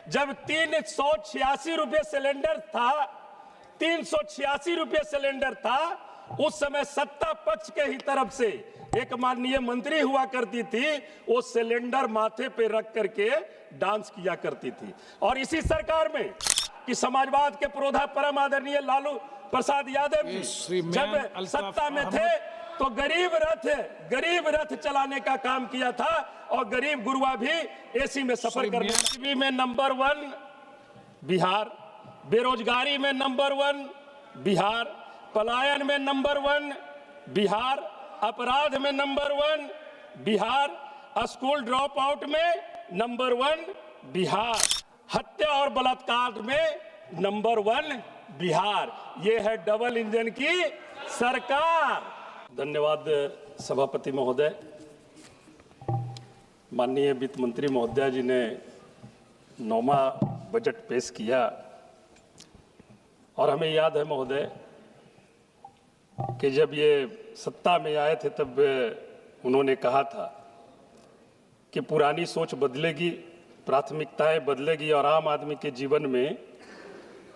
जब 386 रुपये सिलेंडर था, 386 रुपये सिलेंडर था, उस समय सत्ता पक्ष के ही तरफ से एक माननीय मंत्री हुआ करती थी, वो सिलेंडर माथे पे रख करके डांस किया करती थी। और इसी सरकार में कि समाजवाद के पुरोधा परम आदरणीय लालू प्रसाद यादव जी जब सत्ता में थे तो गरीब रथ चलाने का काम किया था और गरीब गुरुआ भी एसी में सफर करने। गरीबी में नंबर 1 बिहार, बेरोजगारी में नंबर 1 बिहार, पलायन में नंबर 1 बिहार, अपराध में number 1 Bihar, school drop out में नंबर 1 बिहार, हत्या और बलात्कार में नंबर 1 बिहार। ये है डबल इंजन की सरकार। धन्यवाद सभापति महोदय। माननीय वित्त मंत्री महोदया जी ने 9वां बजट पेश किया और हमें याद है महोदय कि जब ये सत्ता में आए थे तब उन्होंने कहा था कि पुरानी सोच बदलेगी, प्राथमिकताएं बदलेगी और आम आदमी के जीवन में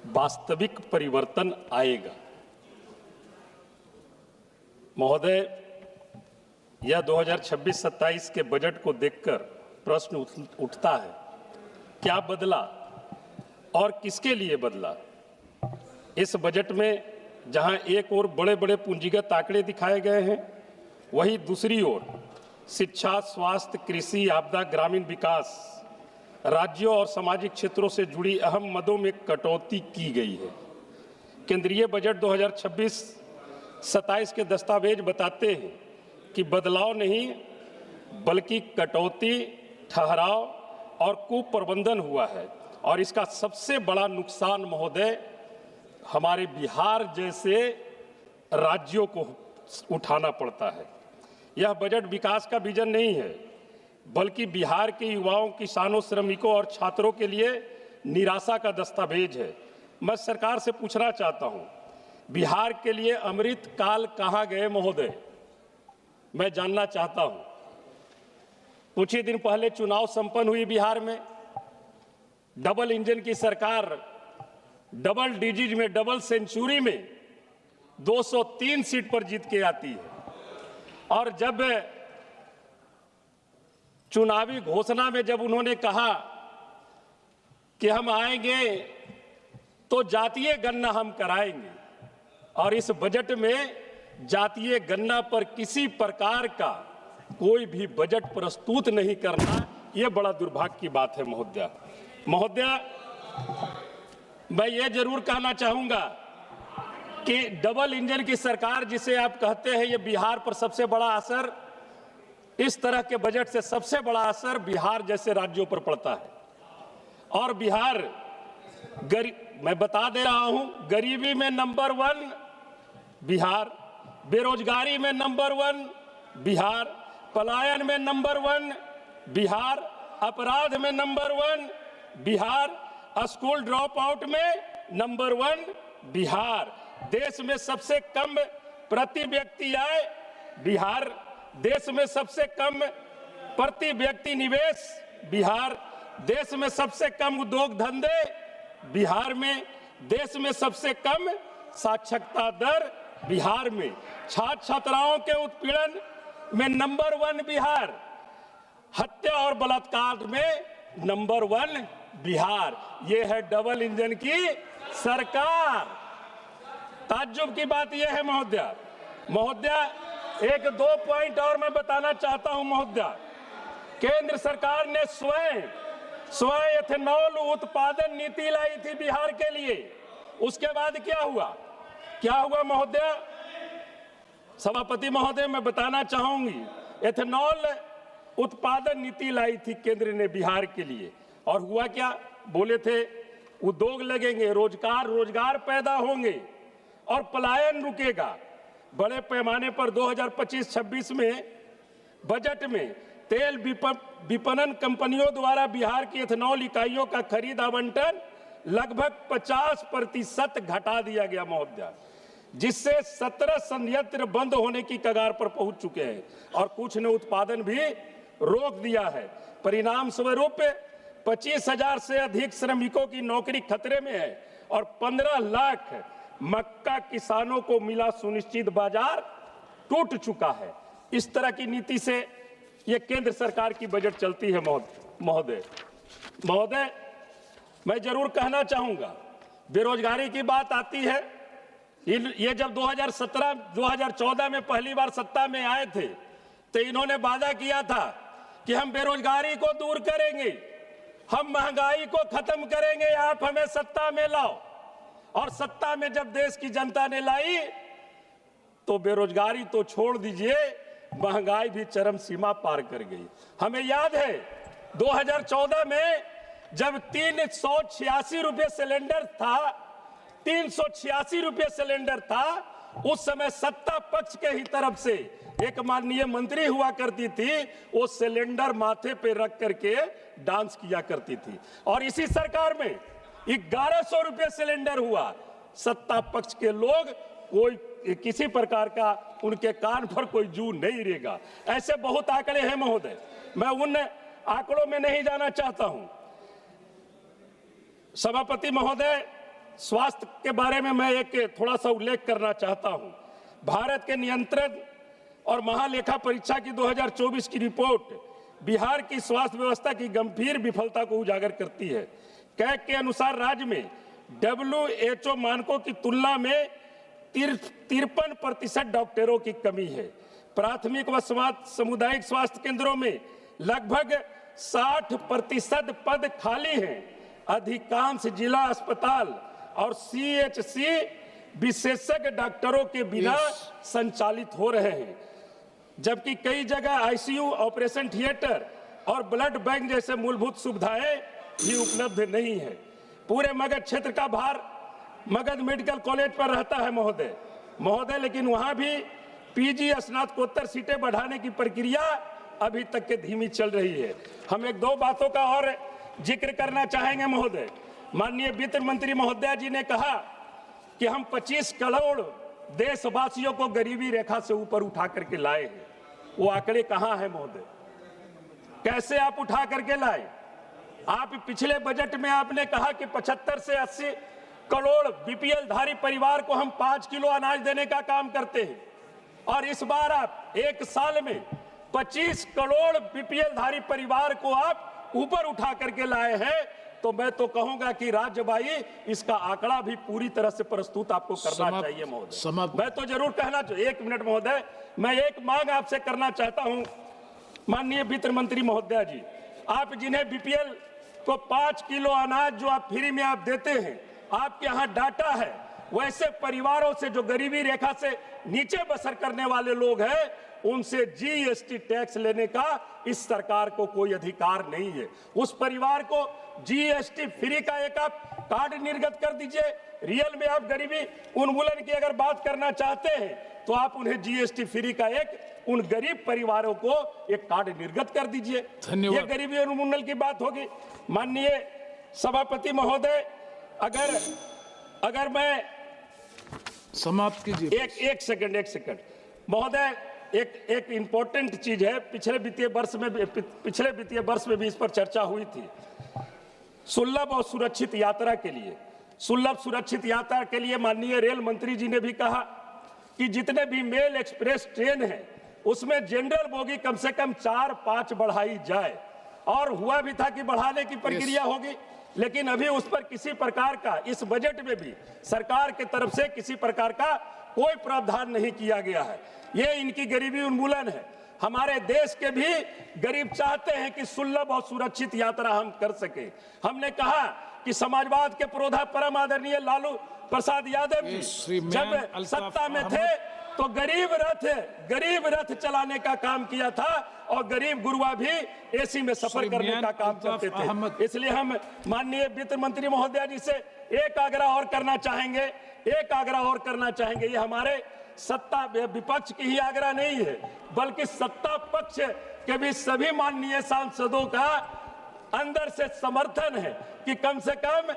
वास्तविक परिवर्तन आएगा। महोदय, यह 2026-27 के बजट को देखकर प्रश्न उठता है, क्या बदला और किसके लिए बदला? इस बजट में जहां एक ओर बड़े बड़े पूंजीगत आंकड़े दिखाए गए हैं, वहीं दूसरी ओर शिक्षा, स्वास्थ्य, कृषि, आपदा, ग्रामीण विकास, राज्यों और सामाजिक क्षेत्रों से जुड़ी अहम मदों में कटौती की गई है। केंद्रीय बजट 2026-27 के दस्तावेज बताते हैं कि बदलाव नहीं बल्कि कटौती, ठहराव और कुप्रबंधन हुआ है। और इसका सबसे बड़ा नुकसान महोदय हमारे बिहार जैसे राज्यों को उठाना पड़ता है। यह बजट विकास का विजन नहीं है बल्कि बिहार के युवाओं, किसानों, श्रमिकों और छात्रों के लिए निराशा का दस्तावेज है। मैं सरकार से पूछना चाहता हूं, बिहार के लिए अमृत काल कहां गए महोदय? मैं जानना चाहता हूं। कुछ ही दिन पहले चुनाव संपन्न हुई बिहार में, डबल इंजन की सरकार डबल डिजिट में, डबल सेंचुरी में 203 सीट पर जीत के आती है। और जब चुनावी घोषणा में जब उन्होंने कहा कि हम आएंगे तो जातीय गणना हम कराएंगे, और इस बजट में जातीय गणना पर किसी प्रकार का कोई भी बजट प्रस्तुत नहीं करना, यह बड़ा दुर्भाग्य की बात है महोदया। मैं ये जरूर कहना चाहूंगा कि डबल इंजन की सरकार जिसे आप कहते हैं, ये बिहार पर सबसे बड़ा असर, इस तरह के बजट से सबसे बड़ा असर बिहार जैसे राज्यों पर पड़ता है। और बिहार मैं बता दे रहा हूं, गरीबी में नंबर 1 बिहार, बेरोजगारी में नंबर 1 बिहार, पलायन में नंबर 1 बिहार, अपराध में number 1 Bihar, school drop out में नंबर 1 बिहार, देश में सबसे कम प्रति व्यक्ति आय बिहार, देश में सबसे कम प्रति व्यक्ति निवेश बिहार, देश में सबसे कम उद्योग धंधे बिहार में, देश में सबसे कम साक्षरता दर बिहार में, छात्र छात्राओं के उत्पीड़न में नंबर 1 बिहार, हत्या और बलात्कार में नंबर 1 बिहार। यह है डबल इंजन की सरकार। ताज्जुब की बात यह है महोदया, एक 2 पॉइंट और मैं बताना चाहता हूं महोदया। केंद्र सरकार ने स्वयं एथेनॉल उत्पादन नीति लाई थी बिहार के लिए। उसके बाद क्या हुआ महोदया? सभापति महोदय, मैं बताना चाहूंगी, एथेनॉल उत्पादन नीति लाई थी केंद्र ने बिहार के लिए, और हुआ क्या? बोले थे उद्योग लगेंगे, रोजगार पैदा होंगे और पलायन रुकेगा। बड़े पैमाने पर 2025-26 में बजट में तेल विपणन कंपनियों द्वारा बिहार की एथेनॉल इकाइयों का खरीद आवंटन लगभग 50% घटा दिया गया महोदया, जिससे 17 संयंत्र बंद होने की कगार पर पहुंच चुके हैं और कुछ ने उत्पादन भी रोक दिया है। परिणाम स्वरूप 25,000 से अधिक श्रमिकों की नौकरी खतरे में है और 15 लाख मक्का किसानों को मिला सुनिश्चित बाजार टूट चुका है। इस तरह की नीति से ये केंद्र सरकार की बजट चलती है। महोदय, मैं जरूर कहना चाहूंगा, बेरोजगारी की बात आती है। ये जब 2014 में पहली बार सत्ता में आए थे तो इन्होंने वादा किया था कि हम बेरोजगारी को दूर करेंगे, हम महंगाई को खत्म करेंगे, आप हमें सत्ता में लाओ। और सत्ता में जब देश की जनता ने लाई तो बेरोजगारी तो छोड़ दीजिए, महंगाई भी चरम सीमा पार कर गई। हमें याद है 2014 में जब 386 रुपये सिलेंडर था, 386 रुपये सिलेंडर था, उस समय सत्ता पक्ष के ही तरफ से एक माननीय मंत्री हुआ करती थी, वो सिलेंडर माथे पे रख करके डांस किया करती थी। और इसी सरकार में 1100 रुपये सिलेंडर हुआ। सत्ता पक्ष के लोग कोई किसी प्रकार का उनके कान पर कोई जू नहीं रहेगा। ऐसे बहुत आंकड़े हैं महोदय, मैं उन आंकड़ों में नहीं जाना चाहता हूं। सभापति महोदय, स्वास्थ्य के बारे में मैं एक थोड़ा सा उल्लेख करना चाहता हूं। भारत के नियंत्रण और महालेखा परीक्षा की 2024 की रिपोर्ट बिहार की स्वास्थ्य व्यवस्था की गंभीर विफलता को उजागर करती है। कैग के अनुसार राज्य में WHO मानकों की तुलना में 53% डॉक्टरों की कमी है। प्राथमिक व सामुदायिक स्वास्थ्य केंद्रों में लगभग 60% पद खाली हैं। अधिकांश जिला अस्पताल और CHC विशेषज्ञ डॉक्टरों के बिना संचालित हो रहे हैं, जबकि कई जगह ICU, ऑपरेशन थिएटर और ब्लड बैंक जैसे मूलभूत सुविधाएं भी उपलब्ध नहीं है। पूरे मगध क्षेत्र का भार मगध मेडिकल कॉलेज पर रहता है महोदय, लेकिन वहां भी PG स्नातकोत्तर सीटें बढ़ाने की प्रक्रिया अभी तक के धीमी चल रही है। हम एक दो बातों का और जिक्र करना चाहेंगे महोदय। माननीय वित्त मंत्री महोदया जी ने कहा कि हम 25 करोड़ देशवासियों को गरीबी रेखा से ऊपर उठा करके लाए हैं। वो आंकड़े कहां हैं महोदय? कैसे आप उठा करके लाए? आप पिछले बजट में आपने कहा कि 75 से 80 करोड़ BPL धारी परिवार को हम 5 किलो अनाज देने का काम करते हैं, और इस बार आप एक साल में 25 करोड़ BPL धारी परिवार को आप ऊपर उठा करके लाए हैं। तो मैं तो कहूंगा कि राज्यभाई, इसका आंकड़ा भी पूरी तरह से प्रस्तुत आपको करना चाहिए महोदय। मैं तो जरूर कहना चाहिए। 1 मिनट महोदय, मैं एक मांग आपसे करना चाहता हूं। माननीय वित्त मंत्री महोदया जी, आप जिन्हें BPL को 5 किलो अनाज जो आप फ्री में आप देते हैं, आपके यहाँ डाटा है, वैसे परिवारों से जो गरीबी रेखा से नीचे बसर करने वाले लोग हैं, उनसे GST टैक्स लेने का इस सरकार को कोई अधिकार नहीं है। उस परिवार को GST फ्री का एक आप कार्ड निर्गत कर दीजिए। रियल में आप गरीबी उन्मूलन की अगर बात करना चाहते हैं तो आप उन्हें GST फ्री का एक उन गरीब परिवारों को एक कार्ड निर्गत कर दीजिए। ये गरीबी उन्मूलन की बात होगी। माननीय सभापति महोदय, अगर मैं समाप्त कीजिए। एक सेकंड महोदय, एक इंपॉर्टेंट चीज है। पिछले वित्तीय वर्ष में भी इस पर चर्चा हुई थी। सुलभ और सुरक्षित यात्रा के लिए माननीय रेल मंत्री जी ने भी कहा कि जितने भी मेल एक्सप्रेस ट्रेन हैं उसमें जनरल बोगी कम से कम 4-5 बढ़ाई जाए। और हुआ भी था कि बढ़ाने की प्रक्रिया होगी, लेकिन अभी उस पर किसी प्रकार का इस बजट में भी सरकार के तरफ से किसी प्रकार का कोई प्रावधान नहीं किया गया है। ये इनकी गरीबी उन्मूलन है। हमारे देश के भी गरीब चाहते हैं कि सुलभ और सुरक्षित यात्रा हम कर सके। हमने कहा कि समाजवाद के पुरोधा परम आदरणीय लालू प्रसाद यादव जी जब सत्ता में थे तो गरीब रथ चलाने का काम किया था, और गरीब गुरुआ भी AC में सफर करने का काम करते थे। इसलिए हम माननीय वित्त मंत्री महोदया जी से एक आग्रह और करना चाहेंगे। ये हमारे सत्ता विपक्ष की ही आग्रह नहीं है, बल्कि सत्ता पक्ष के भी सभी माननीय सांसदों का अंदर से समर्थन है कि कम से कम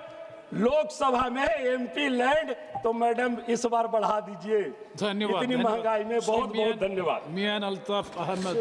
लोकसभा में MP लैंड तो मैडम इस बार बढ़ा दीजिए। धन्यवाद। इतनी महंगाई में बहुत बहुत धन्यवाद। मियां अल्ताफ अहमद।